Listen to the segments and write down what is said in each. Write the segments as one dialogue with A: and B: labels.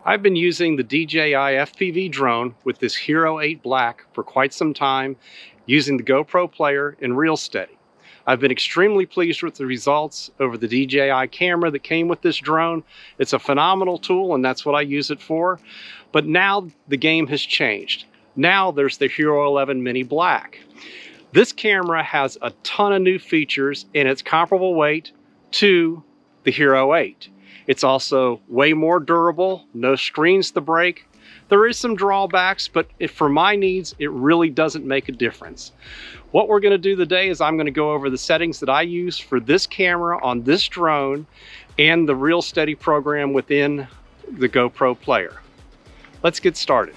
A: I've been using the DJI FPV drone with this Hero11 Black for quite some time, using the GoPro Player and RealSteady. I've been extremely pleased with the results over the DJI camera that came with this drone. It's a phenomenal tool, and that's what I use it for. But now the game has changed. Now there's the Hero11 Mini Black. This camera has a ton of new features, and it's comparable weight to the Hero11. It's also way more durable, no screens to break. There is some drawbacks, but for my needs, it really doesn't make a difference. What we're going to do today is I'm going to go over the settings that I use for this camera on this drone and the RealSteady program within the GoPro Player. Let's get started.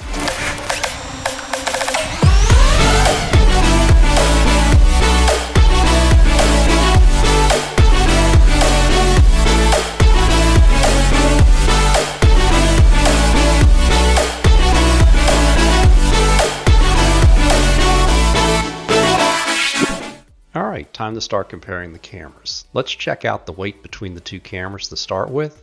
B: Alright, time to start comparing the cameras. Let's check out the weight between the two cameras to start with.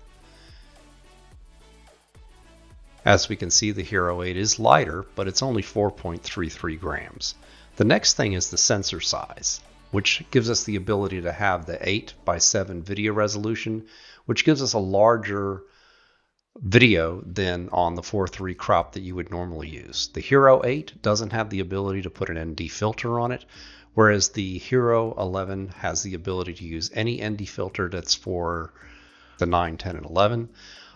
B: As we can see, the Hero11 is lighter, but it's only 4.33 grams. The next thing is the sensor size, which gives us the ability to have the 8:7 video resolution, which gives us a larger video than on the 4:3 crop that you would normally use. The Hero11 doesn't have the ability to put an ND filter on it, whereas the Hero11 has the ability to use any ND filter that's for the 9, 10, and 11.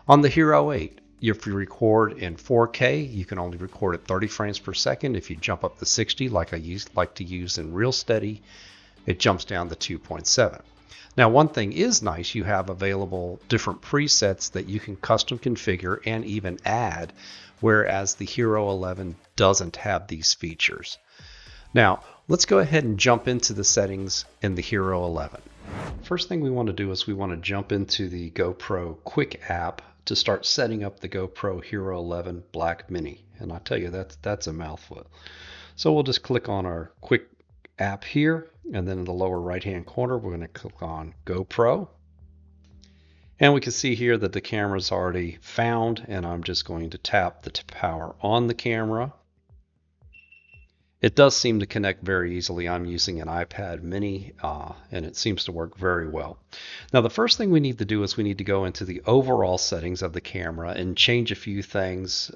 B: On the Hero11, if you record in 4K, you can only record at 30 frames per second. If you jump up to 60, like I like to use in RealSteady, it jumps down to 2.7. Now, one thing is nice, you have available different presets that you can custom configure and even add, whereas the Hero11 doesn't have these features. Now, let's go ahead and jump into the settings in the Hero11. First thing we want to do is we want to jump into the GoPro Quick app to start setting up the GoPro Hero11 Black Mini. And I tell you, that's a mouthful. So we'll just click on our Quick app here, and then in the lower right hand corner we're going to click on GoPro. And we can see here that the camera's already found, and I'm just going to tap the power on the camera. It does seem to connect very easily. I'm using an iPad mini and it seems to work very well. Now, the first thing we need to do is we need to go into the overall settings of the camera and change a few things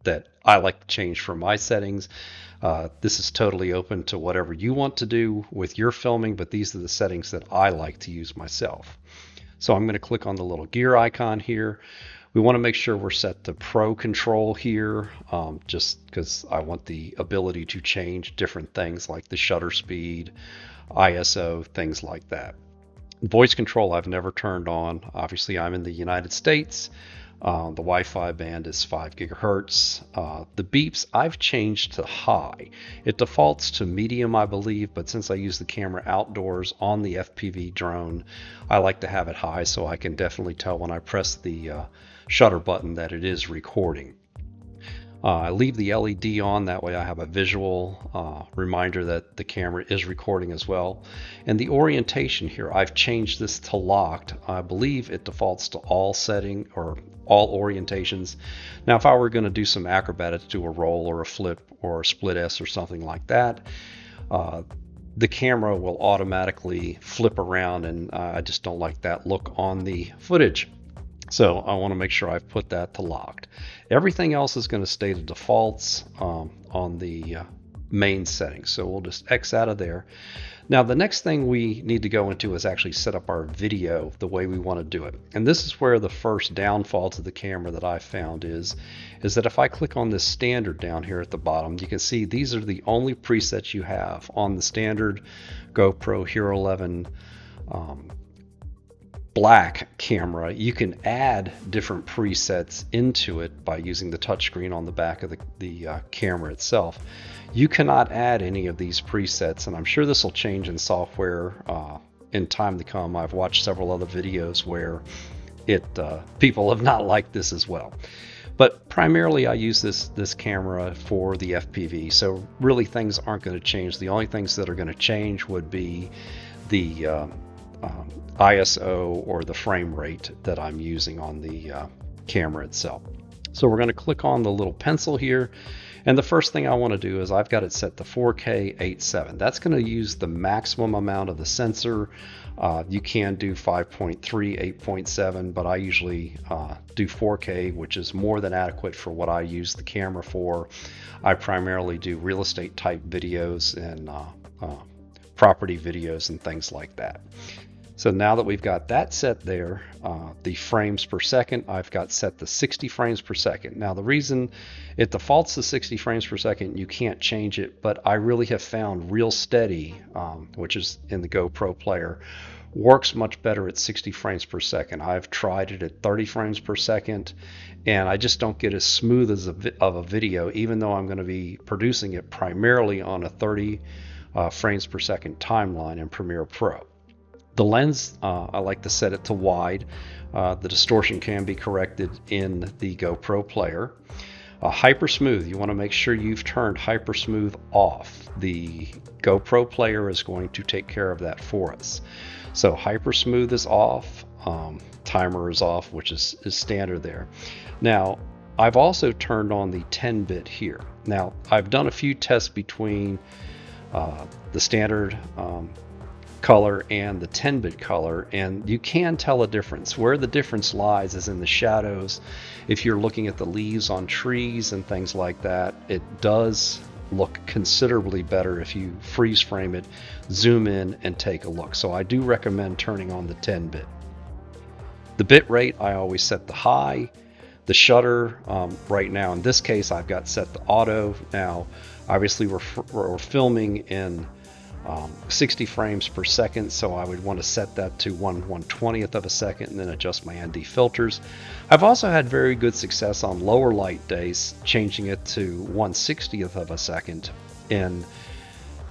B: that I like to change for my settings. This is totally open to whatever you want to do with your filming, but these are the settings that I like to use myself. So I'm going to click on the little gear icon here. We want to make sure we're set to Pro Control here, just because I want the ability to change different things like the shutter speed, ISO, things like that. Voice control I've never turned on. Obviously, I'm in the United States. The Wi-Fi band is 5 gigahertz. The beeps I've changed to high. It defaults to medium, I believe, but since I use the camera outdoors on the FPV drone, I like to have it high so I can definitely tell when I press the shutter button that it is recording. I leave the LED on, that way I have a visual reminder that the camera is recording as well. And the orientation here, I've changed this to locked. I believe it defaults to all setting or all orientations. Now, if I were going to do some acrobatics, do a roll or a flip or a split S or something like that, the camera will automatically flip around, and I just don't like that look on the footage. So I want to make sure I've put that to locked. Everything else is going to stay to defaults on the main settings. So we'll just X out of there. Now, the next thing we need to go into is actually set up our video the way we want to do it. And this is where the first downfall to the camera that I found is that if I click on this standard down here at the bottom, you can see these are the only presets you have on the standard GoPro Hero11 Black camera. You can add different presets into it by using the touchscreen on the back of the camera itself. You cannot add any of these presets, and I'm sure this will change in software in time to come. I've watched several other videos where people have not liked this as well. But primarily I use this camera for the FPV, so really things aren't going to change. The only things that are going to change would be the ISO or the frame rate that I'm using on the camera itself. So we're going to click on the little pencil here. And the first thing I want to do is I've got it set to 4K 8.7. That's going to use the maximum amount of the sensor. You can do 5.3, 8.7, but I usually do 4K, which is more than adequate for what I use the camera for. I primarily do real estate type videos and property videos and things like that. So now that we've got that set there, the frames per second, I've got set to 60 frames per second. Now the reason it defaults to 60 frames per second, you can't change it, but I really have found RealSteady, which is in the GoPro Player, works much better at 60 frames per second. I've tried it at 30 frames per second, and I just don't get as smooth as of a video, even though I'm going to be producing it primarily on a 30 frames per second timeline in Premiere Pro. The lens, I like to set it to wide. The distortion can be corrected in the GoPro Player. Hyper smooth, you want to make sure you've turned hyper smooth off. The GoPro Player is going to take care of that for us. So hyper smooth is off, timer is off, which is standard there. Now, I've also turned on the 10-bit here. Now, I've done a few tests between the standard color and the 10-bit color, and you can tell a difference. Where the difference lies is in the shadows. If you're looking at the leaves on trees and things like that, it does look considerably better if you freeze frame it, zoom in, and take a look. So I do recommend turning on the 10-bit. The bit rate I always set to high. The shutter right now in this case I've got set to auto. Now obviously we're filming in 60 frames per second, so I would want to set that to 1/120th of a second and then adjust my ND filters. I've also had very good success on lower light days changing it to 1/60th of a second and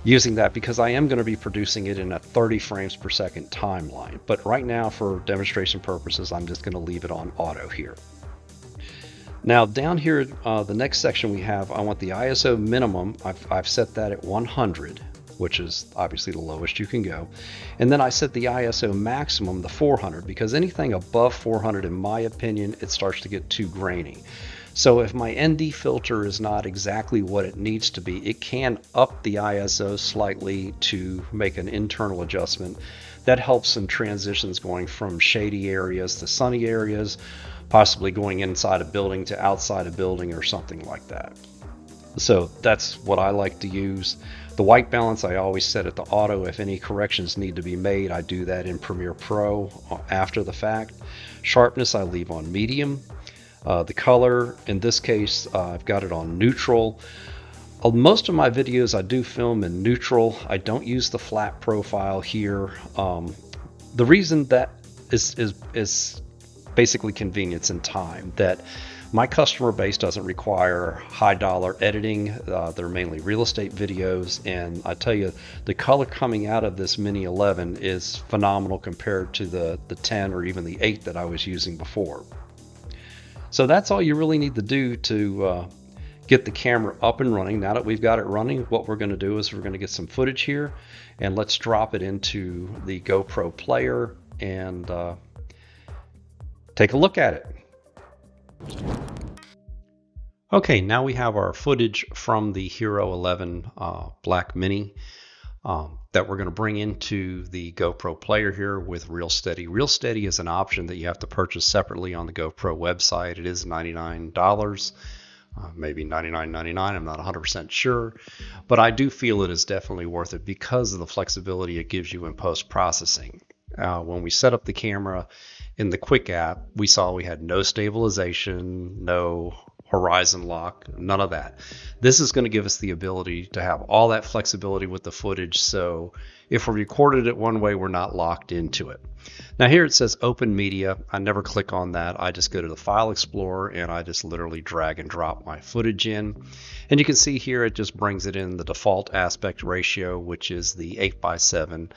B: using that because I am going to be producing it in a 30 frames per second timeline. But right now for demonstration purposes I'm just going to leave it on auto here. Now down here, the next section we have, I want the ISO minimum. I've set that at 100. Which is obviously the lowest you can go. And then I set the ISO maximum to 400 because anything above 400, in my opinion, it starts to get too grainy. So if my ND filter is not exactly what it needs to be, it can up the ISO slightly to make an internal adjustment. That helps in transitions going from shady areas to sunny areas, possibly going inside a building to outside a building or something like that. So that's what I like to use. The white balance I always set it to auto. If any corrections need to be made, I do that in Premiere Pro after the fact. Sharpness I leave on medium. The color, in this case, I've got it on neutral. Most of my videos I do film in neutral. I don't use the flat profile here. The reason that is basically convenience and time. That my customer base doesn't require high dollar editing. They're mainly real estate videos, and I tell you, the color coming out of this Mini 11 is phenomenal compared to the 10 or even the 8 that I was using before. So that's all you really need to do to get the camera up and running. Now that we've got it running, what we're going to do is we're going to get some footage here, and let's drop it into the GoPro Player and take a look at it. Okay, now we have our footage from the Hero11 Black Mini that we're going to bring into the GoPro Player here with RealSteady. RealSteady is an option that you have to purchase separately on the GoPro website. It is $99, maybe $99.99. I'm not 100% sure, but I do feel it is definitely worth it because of the flexibility it gives you in post-processing. When we set up the camera in the Quick app, we saw we had no stabilization, no horizon lock, none of that. This is going to give us the ability to have all that flexibility with the footage, so if we recorded it one way, we're not locked into it. Now here it says Open Media. I never click on that. I just go to the File Explorer and I just literally drag and drop my footage in. And you can see here it just brings it in the default aspect ratio, which is the 8:7.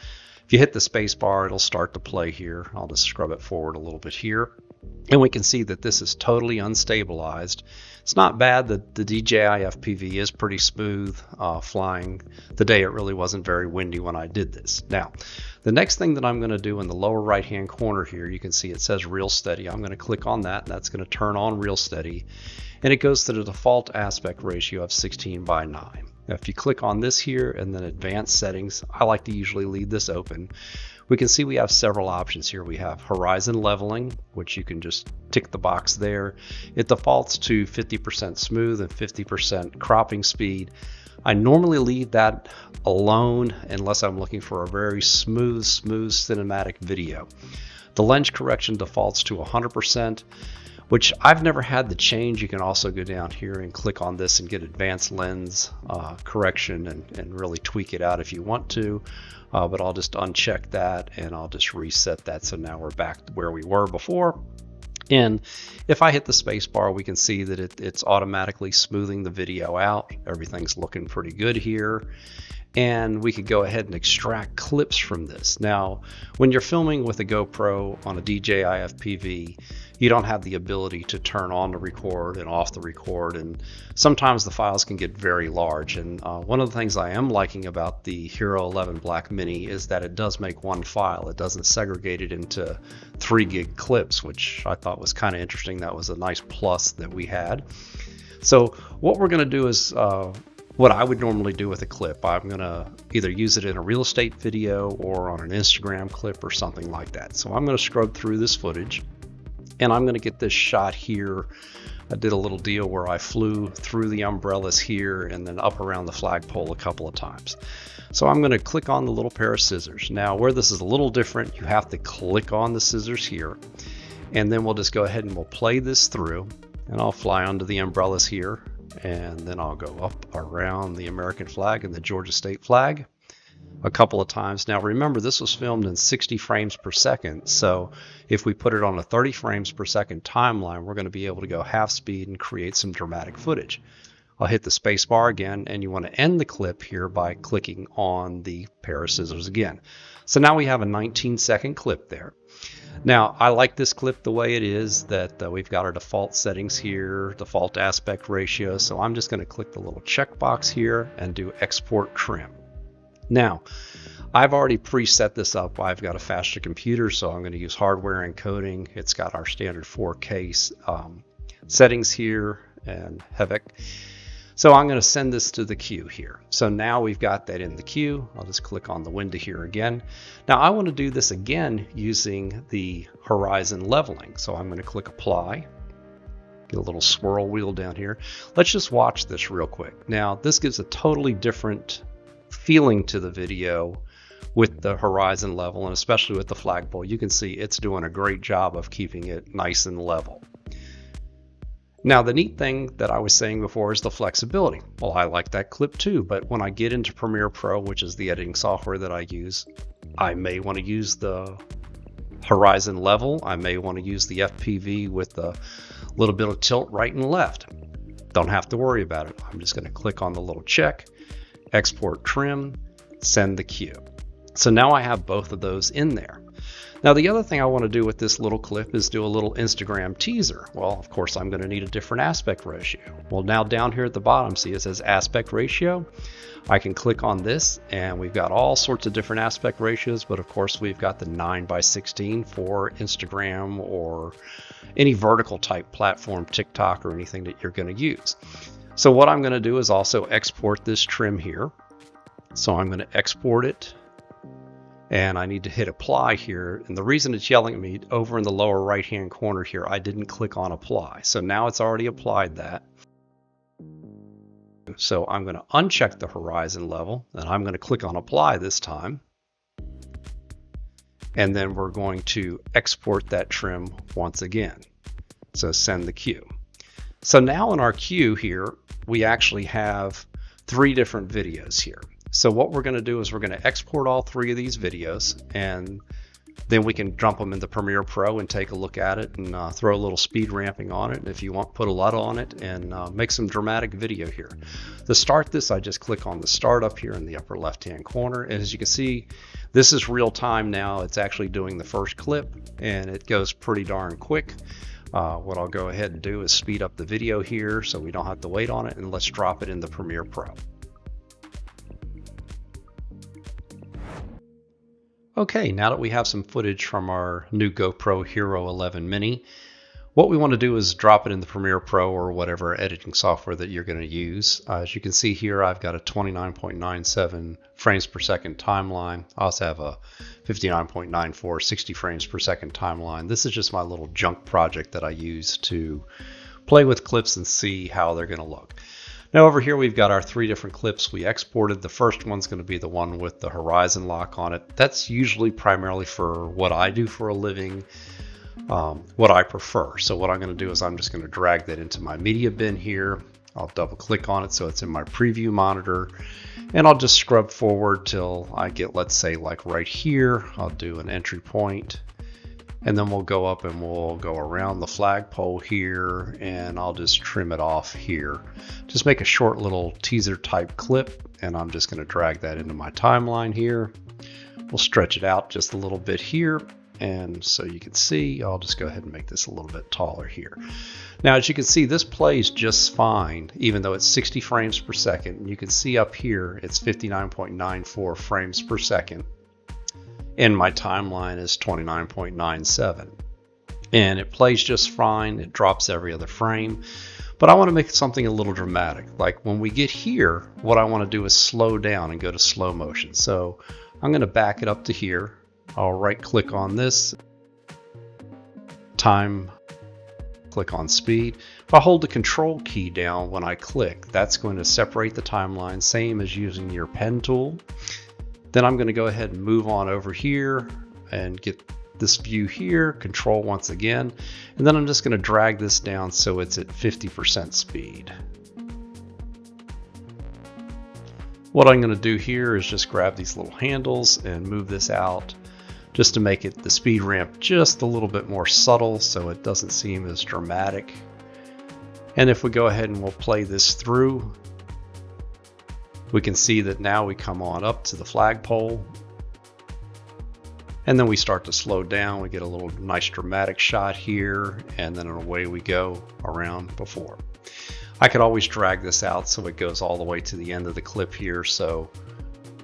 B: If you hit the space bar, it'll start to play here. I'll just scrub it forward a little bit here. And we can see that this is totally unstabilized. It's not bad that the DJI FPV is pretty smooth flying the day it really wasn't very windy when I did this. Now, the next thing that I'm going to do in the lower right hand corner here, you can see it says RealSteady. I'm going to click on that, and that's going to turn on RealSteady. And it goes to the default aspect ratio of 16:9. Now, if you click on this here and then advanced settings, I like to usually leave this open. We can see we have several options here. We have horizon leveling, which you can just tick the box there. It defaults to 50% smooth and 50% cropping speed. I normally leave that alone unless I'm looking for a very smooth cinematic video. The lens correction defaults to 100%, which I've never had to change. You can also go down here and click on this and get advanced lens correction and really tweak it out if you want to. But I'll just uncheck that and I'll just reset that. So now we're back to where we were before. And if I hit the space bar, we can see that it's automatically smoothing the video out. Everything's looking pretty good here. And we could go ahead and extract clips from this. Now, when you're filming with a GoPro on a DJI FPV, you don't have the ability to turn on the record and off the record, and sometimes the files can get very large. And one of the things I am liking about the Hero11 Black Mini is that it does make one file. It doesn't segregate it into 3 gig clips, which I thought was kind of interesting. That was a nice plus that we had. So what we're going to do is what I would normally do with a clip. I'm going to either use it in a real estate video or on an Instagram clip or something like that. So I'm going to scrub through this footage and I'm going to get this shot here. I did a little deal where I flew through the umbrellas here and then up around the flagpole a couple of times. So I'm going to click on the little pair of scissors. Now, where this is a little different, you have to click on the scissors here, and then we'll just go ahead and we'll play this through, and I'll fly under the umbrellas here, and then I'll go up around the American flag and the Georgia state flag a couple of times. Now remember, this was filmed in 60 frames per second, so if we put it on a 30 frames per second timeline, we're going to be able to go half speed and create some dramatic footage. I'll hit the space bar again, and you want to end the clip here by clicking on the pair of scissors again. So now we have a 19-second clip there. Now, I like this clip the way it is, that we've got our default settings here, default aspect ratio. So I'm just going to click the little checkbox here and do export trim. Now, I've already preset this up. I've got a faster computer, so I'm going to use hardware encoding. It's got our standard 4K settings here and HEVC. So I'm going to send this to the queue here. So now we've got that in the queue. I'll just click on the window here again. Now I want to do this again using the horizon leveling. So I'm going to click apply. Get a little swirl wheel down here. Let's just watch this real quick. Now this gives a totally different feeling to the video with the horizon level, and especially with the flagpole. You can see it's doing a great job of keeping it nice and level. Now, the neat thing that I was saying before is the flexibility. Well, I like that clip too, but when I get into Premiere Pro, which is the editing software that I use, I may want to use the horizon level. I may want to use the FPV with a little bit of tilt right and left. Don't have to worry about it. I'm just going to click on the little check, export trim, send the queue. So now I have both of those in there. Now, the other thing I want to do with this little clip is do a little Instagram teaser. Well, of course, I'm going to need a different aspect ratio. Well, now down here at the bottom, see it says aspect ratio. I can click on this, and we've got all sorts of different aspect ratios, but of course, we've got the 9:16 for Instagram or any vertical type platform, TikTok or anything that you're going to use. So what I'm going to do is also export this trim here. So I'm going to export it. And I need to hit apply here. And the reason it's yelling at me over in the lower right hand corner here, I didn't click on apply. So now it's already applied that. So I'm going to uncheck the horizon level, and I'm going to click on apply this time. And then we're going to export that trim once again. So send the queue. So now in our queue here, we actually have 3 different videos here. So what we're going to do is we're going to export all 3 of these videos, and Then we can dump them into Premiere Pro and take a look at it and throw a little speed ramping on it. And if you want, put a LUT on it and make some dramatic video here. To start this, I just click on the start up here in the upper left-hand corner. And as you can see, this is real time now. It's actually doing the first clip and it goes pretty darn quick. What I'll go ahead and do is speed up the video here so we don't have to wait on it, and let's drop it in the Premiere Pro. Okay, now that we have some footage from our new GoPro Hero11 Mini, what we want to do is drop it in the Premiere Pro or whatever editing software that you're going to use. As you can see here, I've got a 29.97 frames per second timeline. I also have a 59.94 60 frames per second timeline. This is just my little junk project that I use to play with clips and see how they're going to look. Now over here we've got our 3 different clips we exported. The first one's going to be the one with the horizon lock on it. That's usually primarily for what I do for a living, what I prefer. So what I'm going to do is I'm just going to drag that into my media bin here. I'll double click on it so it's in my preview monitor, and I'll just scrub forward till I get, let's say, like right here. I'll do an entry point, and then we'll go up and we'll go around the flagpole here, and I'll just trim it off here. Just make a short little teaser type clip, and I'm just going to drag that into my timeline here. We'll stretch it out just a little bit here, and so you can see, I'll just go ahead and make this a little bit taller here. Now as you can see, this plays just fine even though it's 60 frames per second. You can see up here it's 59.94 frames per second. And my timeline is 29.97, and it plays just fine. It drops every other frame, but I want to make something a little dramatic. Like when we get here, what I want to do is slow down and go to slow motion. So I'm going to back it up to here. I'll right click on this, time, click on speed. If I hold the control key down when I click, that's going to separate the timeline, same as using your pen tool. Then I'm going to go ahead and move on over here and get this view here, control once again, and then I'm just going to drag this down so it's at 50% speed. What I'm going to do here is just grab these little handles and move this out just to make it the speed ramp just a little bit more subtle so it doesn't seem as dramatic. And if we go ahead and we'll play this through, we can see that now we come on up to the flagpole, and then we start to slow down. We get a little nice dramatic shot here, and then away we go around before. I could always drag this out so it goes all the way to the end of the clip here, so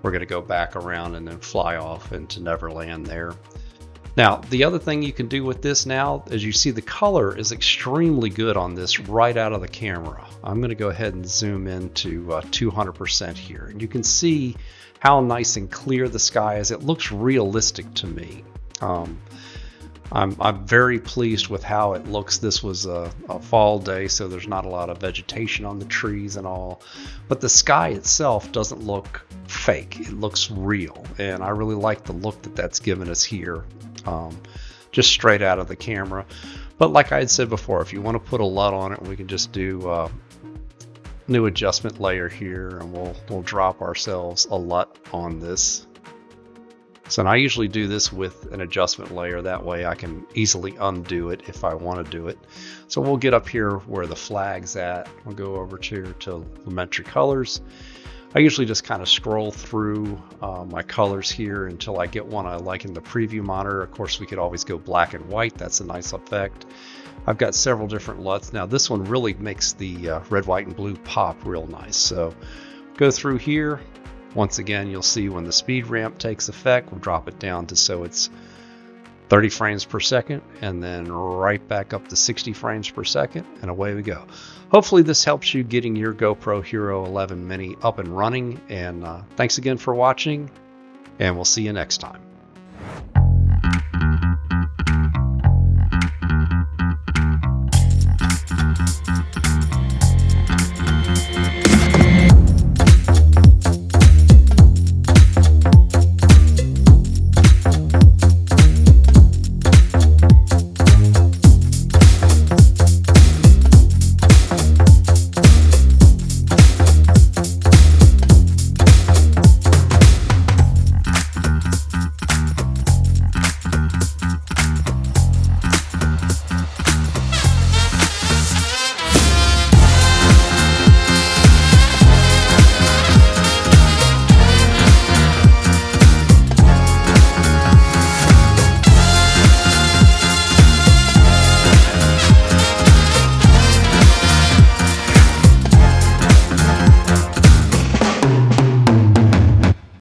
B: we're going to go back around and then fly off into Neverland there. Now, the other thing you can do with this now, as you see, the color is extremely good on this right out of the camera. I'm going to go ahead and zoom into 200% here. And you can see how nice and clear the sky is. It looks realistic to me. I'm very pleased with how it looks. This was a fall day, so there's not a lot of vegetation on the trees and all. But the sky itself doesn't look fake. It looks real. And I really like the look that that's given us here. Just straight out of the camera. But like I had said before, if you want to put a LUT on it, we can just do new adjustment layer here, and we'll drop ourselves a LUT on this. So I usually do this with an adjustment layer, that way I can easily undo it if I want to do it. So we'll get up here where the flag's at. We'll go over to elementary colors. I usually just kind of scroll through my colors here until I get one I like in the preview monitor. Of course, we could always go black and white. That's a nice effect. I've got several different LUTs. Now this one really makes the red, white, and blue pop real nice. So go through here. Once again, you'll see when the speed ramp takes effect, we'll drop it down to so it's 30 frames per second, and then right back up to 60 frames per second, and away we go. Hopefully this helps you getting your GoPro Hero11 Mini up and running, and thanks again for watching, and we'll see you next time.